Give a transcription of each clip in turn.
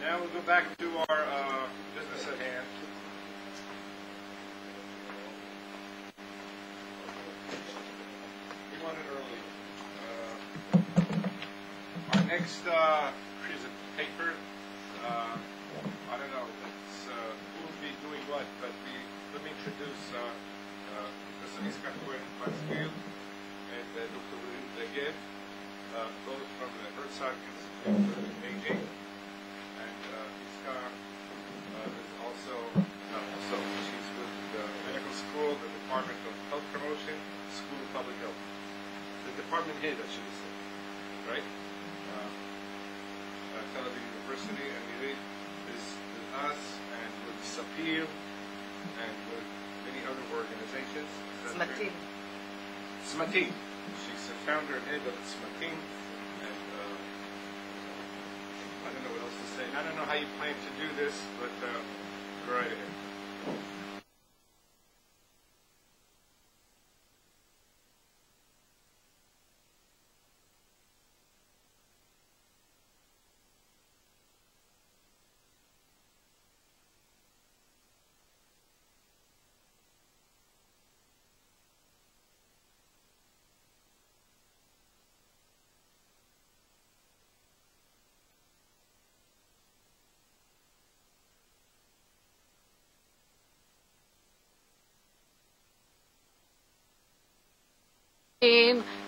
Now we'll go back to our business at hand. We want it early. Our next paper, I don't know, who will be doing what, but let me introduce Professor Jiska Cohen-Mansfield and Dr. Regev, both from the Herzog Institute in Beijing. And Jiska is also, she's with the medical school, the Department of Health Promotion, School of Public Health. The department head, I should say, right? Tel Aviv University, and Irit is with us, and with Sapir, and with many other organizations. Smatim. Smatim. She's the founder and head of Smatim, and I don't know what else to say. I don't know how you plan to do this, but go right ahead.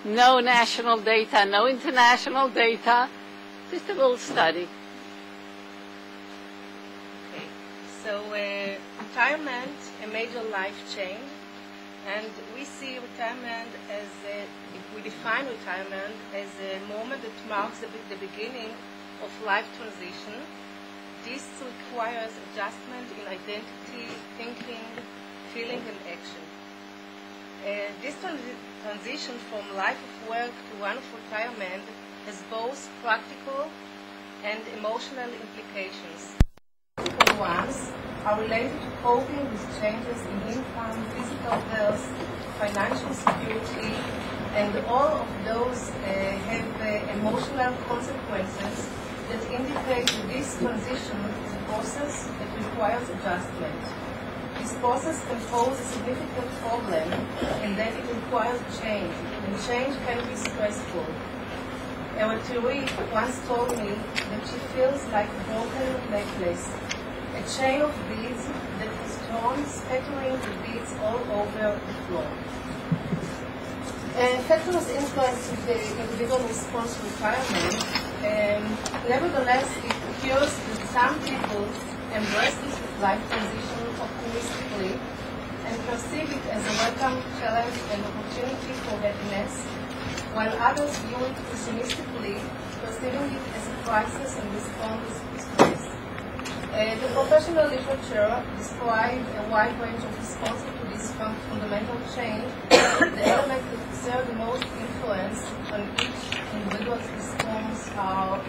No national data, no international data, just a little study. Okay, so retirement, a major life change, and we see retirement as, if we define retirement as a moment that marks the beginning of life transition. This requires adjustment in identity, thinking, feeling, and action. This transition from life of work to one of retirement has both practical and emotional implications. Practical ones are related to coping with changes in income, physical health, financial security, and all of those have emotional consequences that indicate that this transition is a process that requires adjustment. This process can pose a significant problem in that it requires change, and change can be stressful. A retiree once told me that she feels like a broken necklace, a chain of beads that is torn, scattering the beads all over the floor. Factors influence the individual response to retirement. Nevertheless, it appears that some people embrace this life transition optimistically and perceive it as a welcome challenge and opportunity for happiness, while others view it pessimistically, perceiving it as a crisis and respond with stress. The professional literature describes a wide range of responses to this fundamental change. The elements that exert the most influence on each individual's response are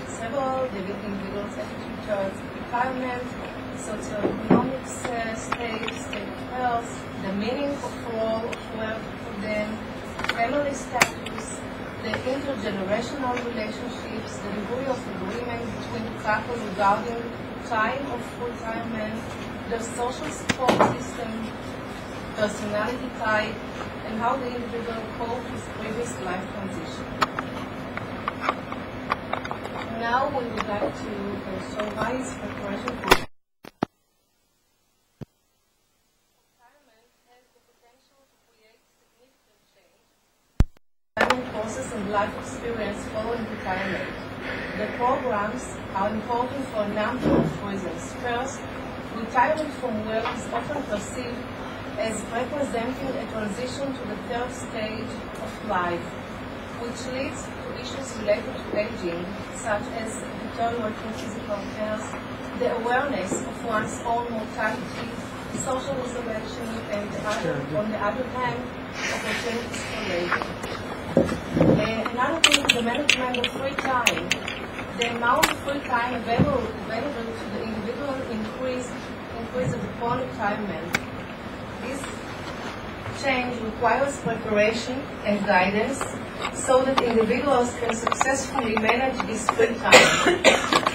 several. The individual's attitude towards retirement, socioeconomic state of health, the meaning of role of work for them, family status, the intergenerational relationships, the degree of agreement between the couple regarding time of retirement, the social support system, personality type, and how the individual coped with previous life transition. Now we would like to show why is preparation for retirement has the potential to create significant change. Retirement process and life experience following retirement. The programs are important for a number of reasons. First, retirement from work is often perceived as representing a transition to the third stage of life, which leads to issues related to aging, such as deteriorating physical health, the awareness of one's own mortality, social isolation, and on the other hand, opportunities for labor. Another thing is the management of free time. The amount of free time available to the individual increases upon retirement. This change requires preparation and guidance so that individuals can successfully manage this free time.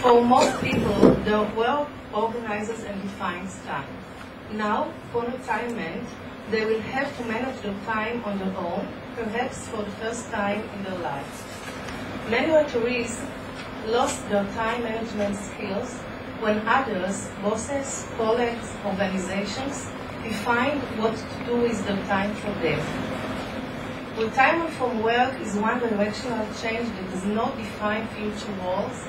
For most people, their work organizes and defines time. Now, for retirement, they will have to manage their time on their own, perhaps for the first time in their lives. Many retirees lost their time management skills when others, bosses, colleagues, organizations, defined what to do with their time for them. Retirement from work is one directional change that does not define future roles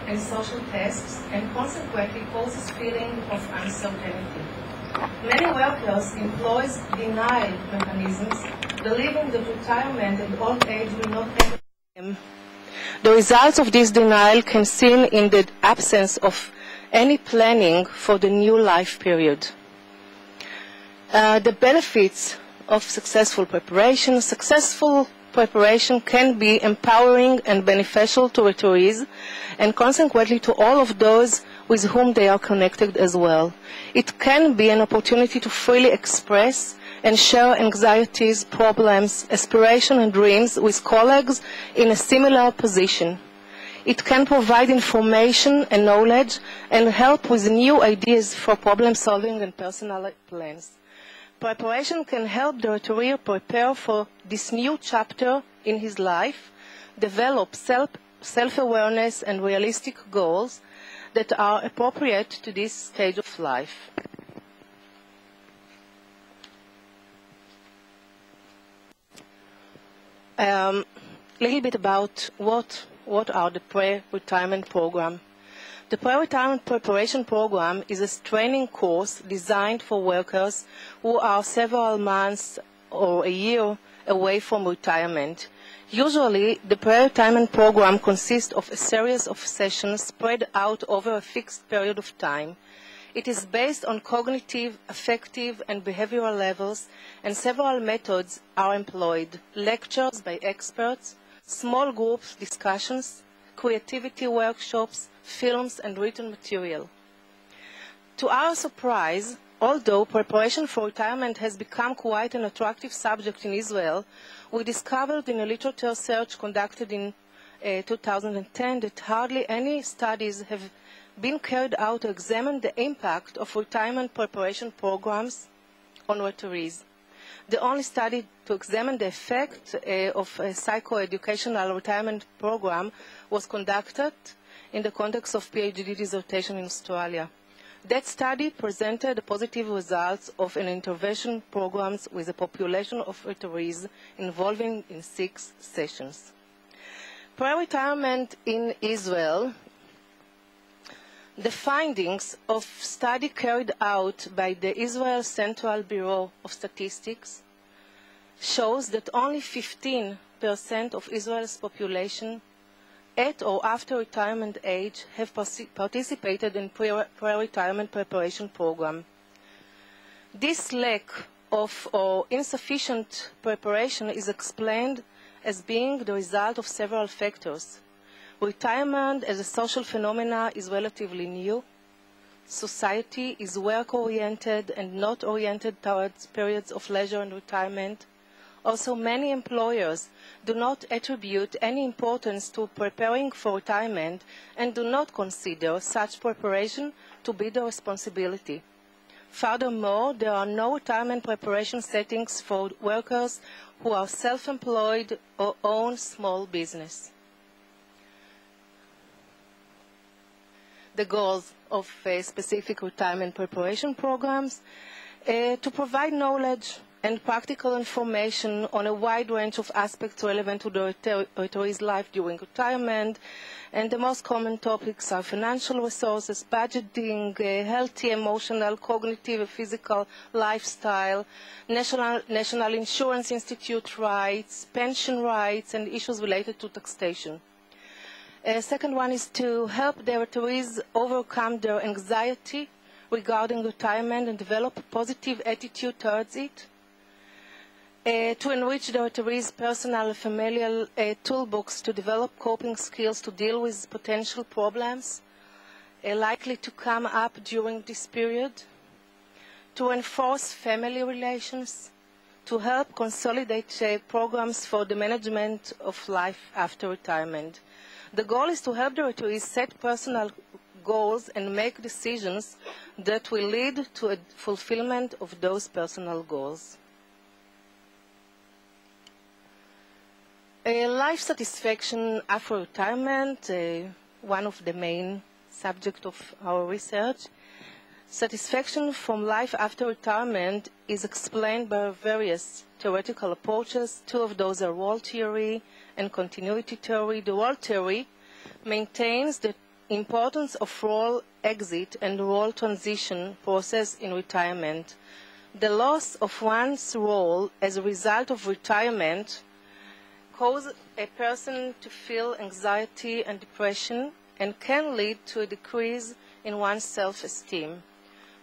and social tasks, and consequently causes feeling of uncertainty. Many workers employ denial mechanisms, believing that retirement and old age will not affect them. The results of this denial can be seen in the absence of any planning for the new life period. The benefits of successful preparation. Successful preparation can be empowering and beneficial to retirees and consequently to all of those with whom they are connected as well. It can be an opportunity to freely express and share anxieties, problems, aspirations and dreams with colleagues in a similar position. It can provide information and knowledge and help with new ideas for problem solving and personal plans. Preparation can help the retiree prepare for this new chapter in his life, develop self-awareness and realistic goals that are appropriate to this stage of life. Little bit about what are the pre-retirement program. The pre-retirement preparation program is a training course designed for workers who are several months or a year away from retirement. Usually, the pre-retirement program consists of a series of sessions spread out over a fixed period of time. It is based on cognitive, affective, and behavioral levels, and several methods are employed: lectures by experts, small groups discussions, creativity workshops, films, and written material. To our surprise, although preparation for retirement has become quite an attractive subject in Israel, we discovered in a literature search conducted in 2010 that hardly any studies have been carried out to examine the impact of retirement preparation programs on retirees. The only study to examine the effect of a psychoeducational retirement program was conducted in the context of PhD dissertation in Australia. That study presented the positive results of an intervention programs with a population of retirees involving in 6 sessions. Pre-retirement in Israel. The findings of study carried out by the Israel Central Bureau of Statistics shows that only 15% of Israel's population at or after retirement age have participated in pre-retirement preparation program. This lack of or insufficient preparation is explained as being the result of several factors. Retirement as a social phenomenon is relatively new. Society is work-oriented and not oriented towards periods of leisure and retirement. Also, many employers do not attribute any importance to preparing for retirement and do not consider such preparation to be their responsibility. Furthermore, there are no retirement preparation settings for workers who are self-employed or own small business. The goals of specific retirement preparation programs to provide knowledge and practical information on a wide range of aspects relevant to the retiree's life during retirement, and the most common topics are financial resources, budgeting, healthy, emotional, cognitive, physical lifestyle, national insurance institute rights, pension rights, and issues related to taxation. Second one is to help the retirees overcome their anxiety regarding retirement and develop a positive attitude towards it. To enrich the retirees' personal familial toolbox to develop coping skills to deal with potential problems likely to come up during this period. To enforce family relations. to help consolidate programs for the management of life after retirement. The goal is to help the retirees set personal goals and make decisions that will lead to a fulfillment of those personal goals. Life satisfaction after retirement, one of the main subjects of our research. Satisfaction from life after retirement is explained by various theoretical approaches. Two of those are role theory and continuity theory. The role theory maintains the importance of role exit and role transition process in retirement. The loss of one's role as a result of retirement causes a person to feel anxiety and depression and can lead to a decrease in one's self-esteem.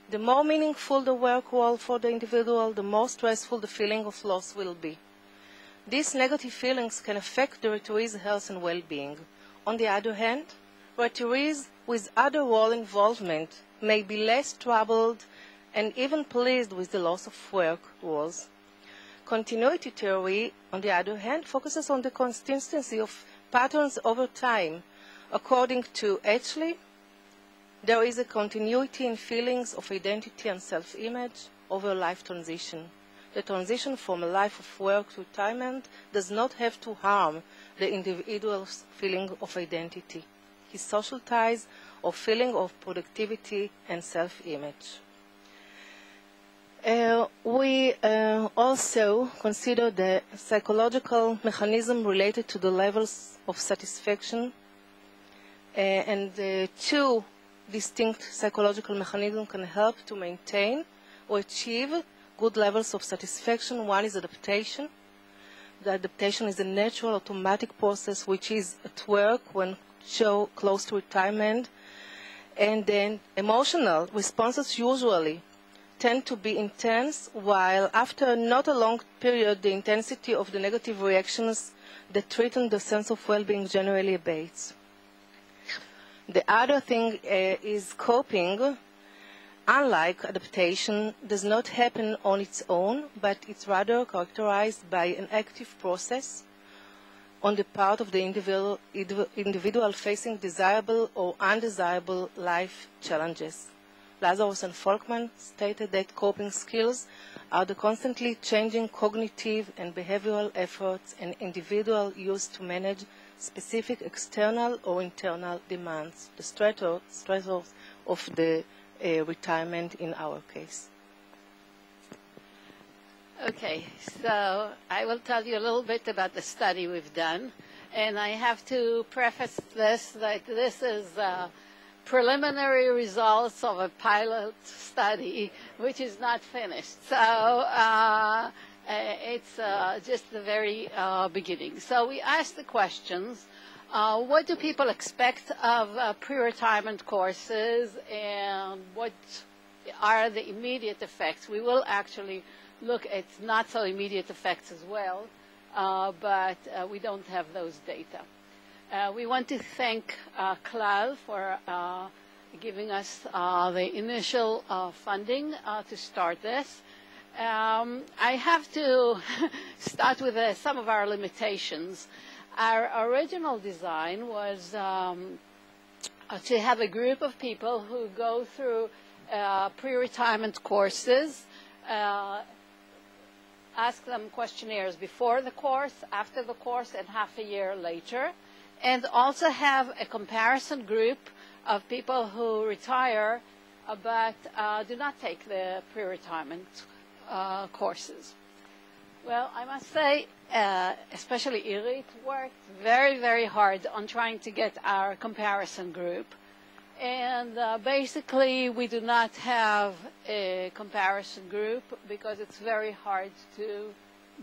The more meaningful the work role for the individual, the more stressful the feeling of loss will be. These negative feelings can affect the retiree's health and well-being. On the other hand, retirees with other role involvement may be less troubled and even pleased with the loss of work roles. Continuity theory, on the other hand, focuses on the consistency of patterns over time. According to Ashley, there is a continuity in feelings of identity and self-image over life transition. The transition from a life of work to retirement does not have to harm the individual's feeling of identity, his social ties, or feeling of productivity and self-image. We also consider the psychological mechanism related to the levels of satisfaction, and two distinct psychological mechanisms can help to maintain or achieve good levels of satisfaction. One is adaptation. The adaptation is a natural automatic process which is at work when close to retirement. And then emotional responses usually tend to be intense, while after not a long period, the intensity of the negative reactions that threaten the sense of well-being generally abates. The other thing is coping. Unlike adaptation, does not happen on its own, but it's rather characterized by an active process on the part of the individual facing desirable or undesirable life challenges. Lazarus and Folkman stated that coping skills are the constantly changing cognitive and behavioral efforts an individual use to manage specific external or internal demands, the stressors of the retirement in our case. Okay, so I will tell you a little bit about the study we've done. And I have to preface this that this is preliminary results of a pilot study, which is not finished. So it's just the very beginning. So we asked the questions, what do people expect of pre-retirement courses, and what are the immediate effects? We will actually look at not so immediate effects as well, but we don't have those data. We want to thank Klal for giving us the initial funding to start this. I have to start with some of our limitations. Our original design was to have a group of people who go through pre-retirement courses, ask them questionnaires before the course, after the course, and half a year later, and also have a comparison group of people who retire but do not take the pre-retirement courses. Well, I must say, especially Irit worked very, very hard on trying to get our comparison group. And basically, we do not have a comparison group because it's very hard to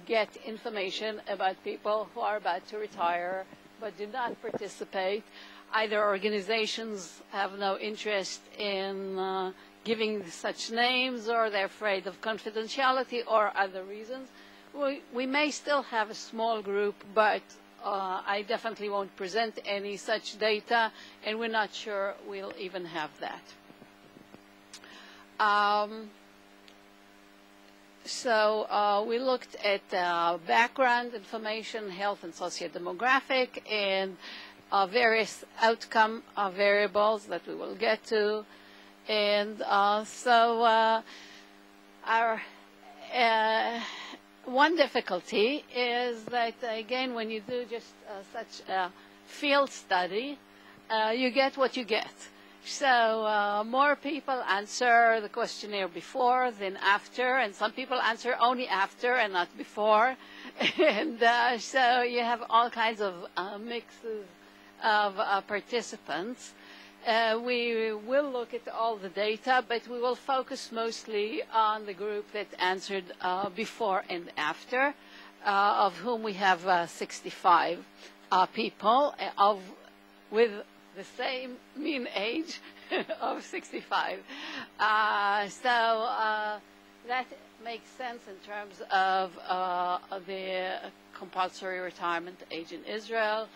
get information about people who are about to retire but do not participate. Either organizations have no interest in giving such names, or they're afraid of confidentiality, or other reasons. We may still have a small group, but I definitely won't present any such data, and we're not sure we'll even have that. So we looked at background information, health and sociodemographic, and various outcome variables that we will get to. And so our one difficulty is that, again, when you do just such a field study, you get what you get. So more people answer the questionnaire before than after, and some people answer only after and not before. And so you have all kinds of mixes of participants. We will look at all the data, but we will focus mostly on the group that answered before and after, of whom we have 65 people with the same mean age of 65. So that makes sense in terms of the compulsory retirement age in Israel.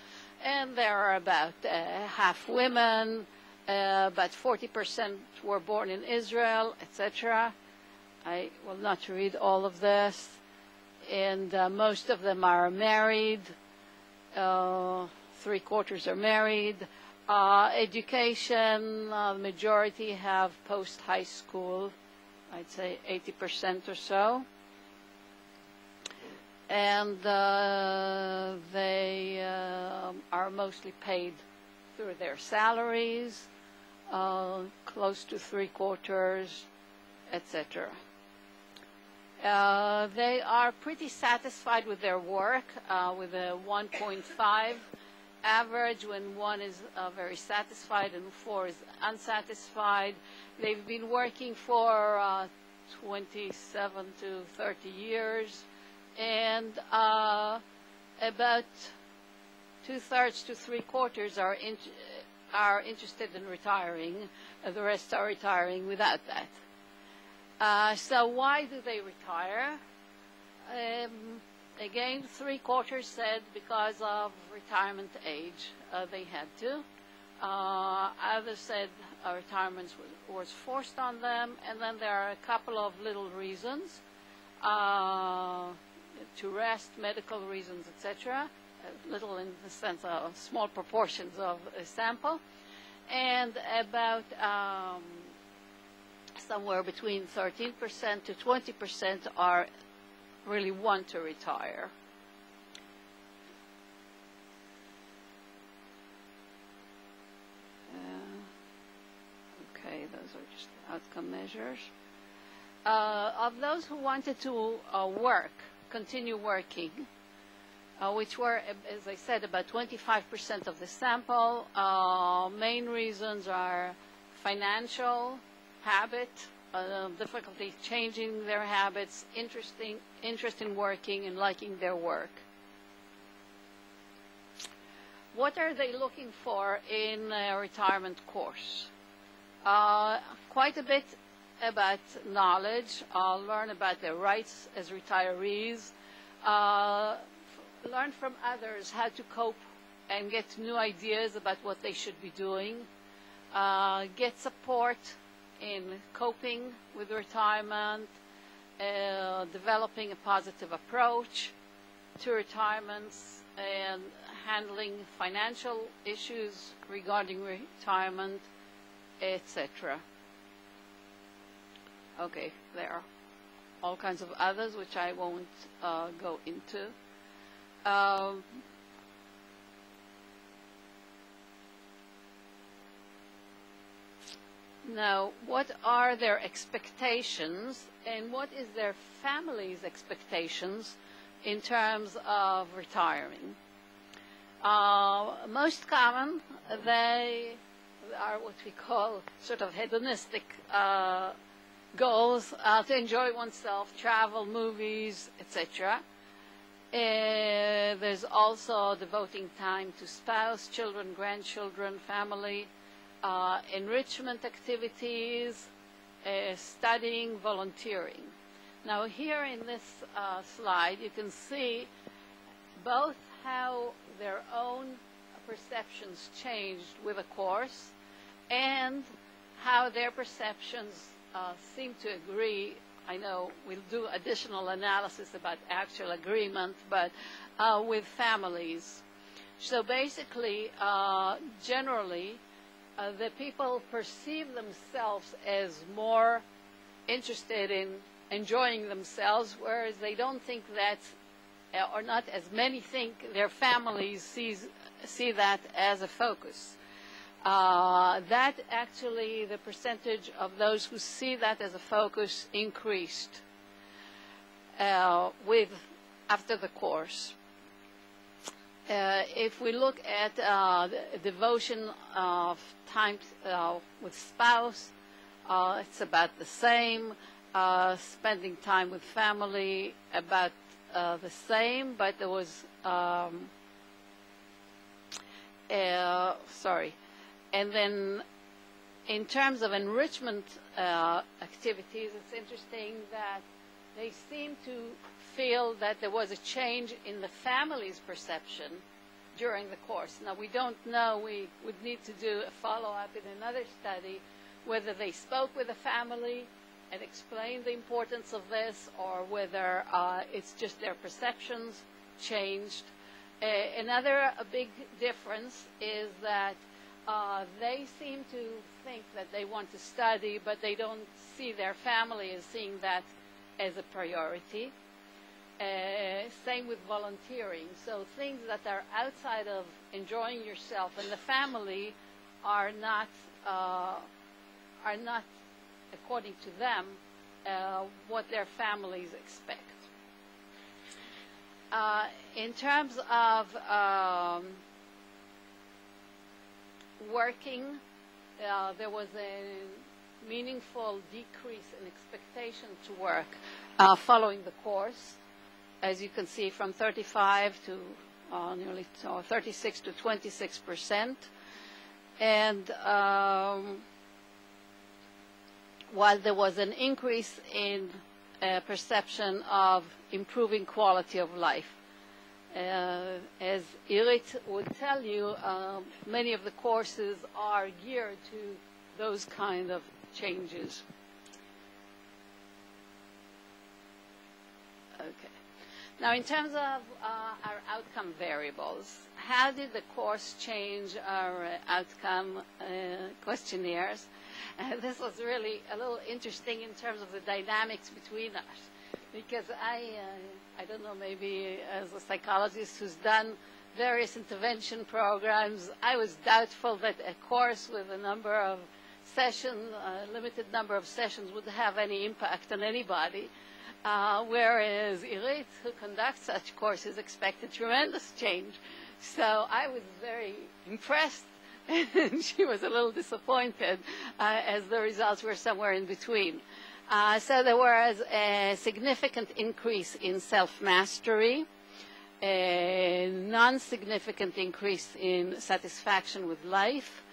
And there are about half women, about 40% were born in Israel, etc. I will not read all of this. And most of them are married. 3/4 are married. Education, the majority have post-high school, I'd say 80% or so. And they are mostly paid through their salaries, close to 3/4, etc. They are pretty satisfied with their work, with a 1.5 average, when 1 is very satisfied and 4 is unsatisfied. They've been working for 27 to 30 years, and about 2/3 to 3/4 are interested in retiring. The rest are retiring without that. So why do they retire? Again, 3/4 said because of retirement age they had to. Others said retirement was forced on them, and then there are a couple of little reasons. To rest, medical reasons, etc. Little in the sense of small proportions of a sample. And about somewhere between 13% to 20% are really want to retire. Okay, those are just the outcome measures. Of those who wanted to continue working, which were, as I said, about 25% of the sample, main reasons are financial, habit, difficulty changing their habits, interest in working and liking their work. What are they looking for in a retirement course? Quite a bit about knowledge, learn about their rights as retirees, learn from others how to cope and get new ideas about what they should be doing, get support in coping with retirement, developing a positive approach to retirements, and handling financial issues regarding retirement, etc. Okay, there are all kinds of others which I won't go into. Now, what are their expectations, and what is their family's expectations in terms of retiring? Most common, they are what we call sort of hedonistic goals, to enjoy oneself, travel, movies, etc. There's also devoting time to spouse, children, grandchildren, family, enrichment activities, studying, volunteering. Now here in this slide you can see both how their own perceptions changed with a course and how their perceptions seem to agree I know we'll do additional analysis about actual agreement, but with families. So basically, generally, the people perceive themselves as more interested in enjoying themselves, whereas they don't think that, or not as many think their families see that as a focus. That actually, the percentage of those who see that as a focus increased after the course. If we look at the devotion of time with spouse, it's about the same. Spending time with family, about the same, but there was, and then in terms of enrichment activities, it's interesting that they seem to feel that there was a change in the family's perception during the course. Now, we don't know, we would need to do a follow-up in another study, whether they spoke with the family and explained the importance of this, or whether it's just their perceptions changed. Another big difference is that they seem to think that they want to study, but they don't see their family as seeing that as a priority. Same with volunteering. So things that are outside of enjoying yourself and the family are not, according to them, what their families expect. In terms of working, there was a meaningful decrease in expectation to work following the course, as you can see, from 35 to nearly 36 to 26%. And while there was an increase in perception of improving quality of life. As Irit would tell you, many of the courses are geared to those kind of changes. Okay. Now, in terms of our outcome variables, how did the course change our outcome questionnaires? This was really a little interesting in terms of the dynamics between us, because I don't know, maybe as a psychologist who's done various intervention programs, I was doubtful that a course with a number of sessions, a limited number of sessions, would have any impact on anybody, whereas Irit, who conducts such courses, expected tremendous change. So I was very impressed, and she was a little disappointed as the results were somewhere in between. So there was a significant increase in self-mastery, a non-significant increase in satisfaction with life,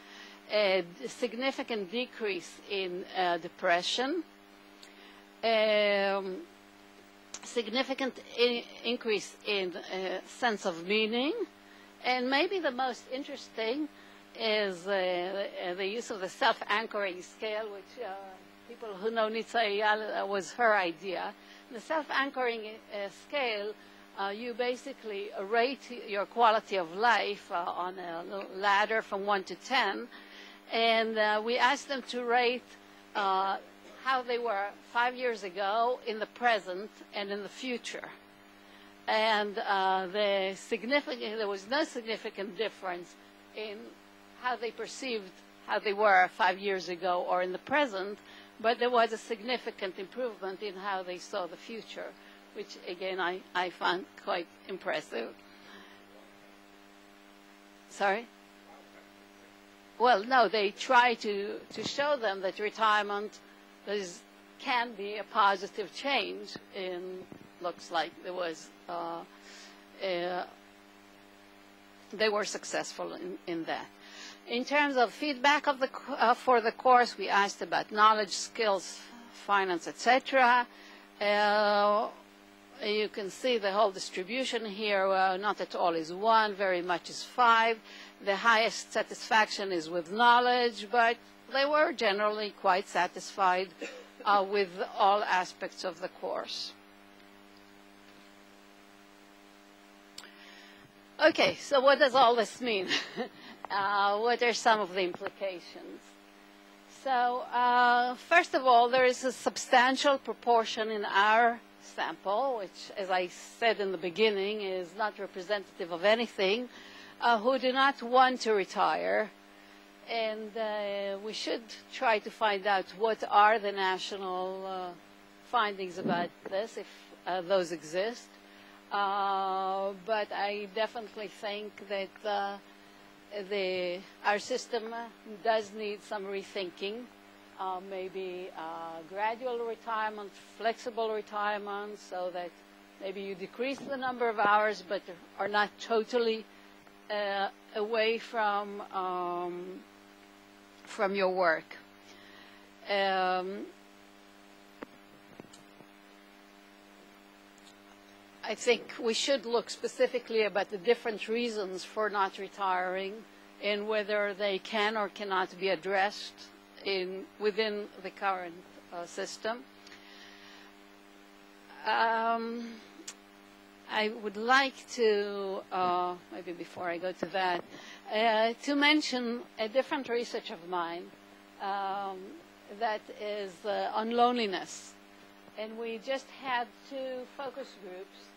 a significant decrease in depression, significant increase in sense of meaning, and maybe the most interesting is the use of the self-anchoring scale, which people who know Nitza Eyal was her idea. The self-anchoring scale, you basically rate your quality of life on a ladder from 1 to 10, and we asked them to rate how they were 5 years ago, in the present, and in the future. And there was no significant difference in how they perceived how they were 5 years ago or in the present, but there was a significant improvement in how they saw the future, which, again, I found quite impressive. Sorry? Well, no, they try to show them that retirement can be a positive change, and looks like there was they were successful in that. In terms of feedback of for the course, we asked about knowledge, skills, finance, etc. You can see the whole distribution here. Not at all is 1, very much is 5. The highest satisfaction is with knowledge, but they were generally quite satisfied with all aspects of the course. Okay, so what does all this mean? What are some of the implications? So first of all, there is a substantial proportion in our sample, which, as I said in the beginning, is not representative of anything, who do not want to retire. And we should try to find out what are the national findings about this, if those exist. But I definitely think that our system does need some rethinking, maybe gradual retirement, flexible retirement, so that maybe you decrease the number of hours but are not totally away from your work. I think we should look specifically about the different reasons for not retiring and whether they can or cannot be addressed within the current system. I would like to, maybe before I go to that, to mention a different research of mine that is on loneliness. And we just had 2 focus groups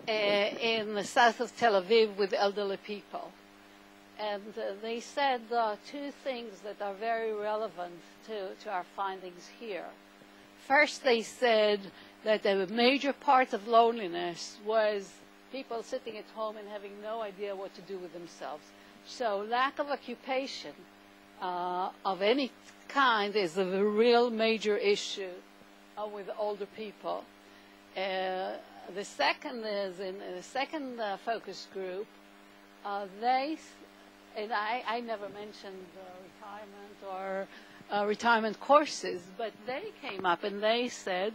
in the south of Tel Aviv with elderly people. And they said 2 things that are very relevant to our findings here. First, they said that a major part of loneliness was people sitting at home and having no idea what to do with themselves. So lack of occupation of any kind is a real major issue with older people. The second is in the second focus group, and I never mentioned retirement or retirement courses, but they came up and they said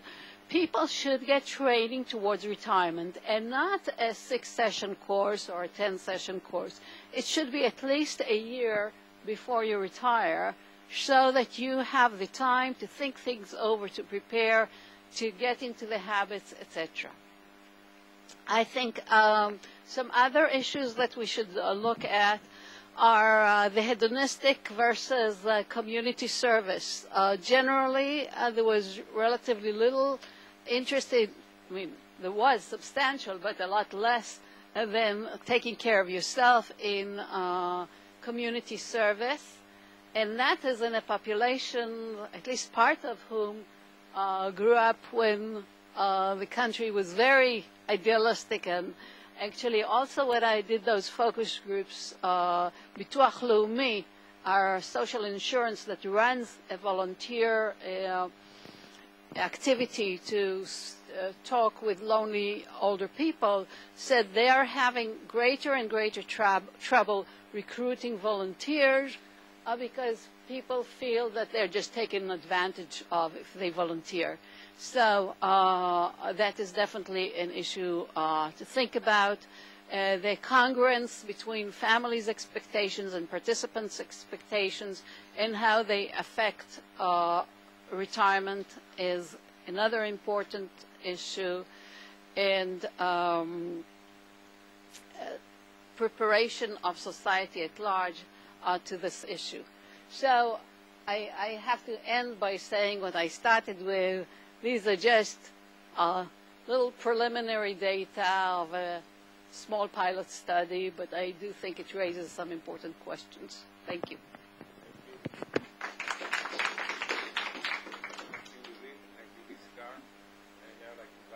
people should get training towards retirement and not a 6-session course or a 10-session course. It should be at least a year before you retire so that you have the time to think things over, to prepare, to get into the habits, etc. I think some other issues that we should look at are the hedonistic versus community service. Generally, there was relatively little interest in, there was substantial, but a lot less than taking care of yourself in community service. And that is in a population, at least part of whom grew up when the country was very idealistic. And actually also when I did those focus groups, Bituach Leumi, our social insurance that runs a volunteer activity to talk with lonely older people, said they are having greater and greater trouble recruiting volunteers because people feel that they're just taken advantage of if they volunteer. So that is definitely an issue to think about. The congruence between families' expectations and participants' expectations and how they affect retirement is another important issue. And preparation of society at large to this issue. So I have to end by saying what I started with. These are just little preliminary data of a small pilot study, but I do think it raises some important questions. Thank you.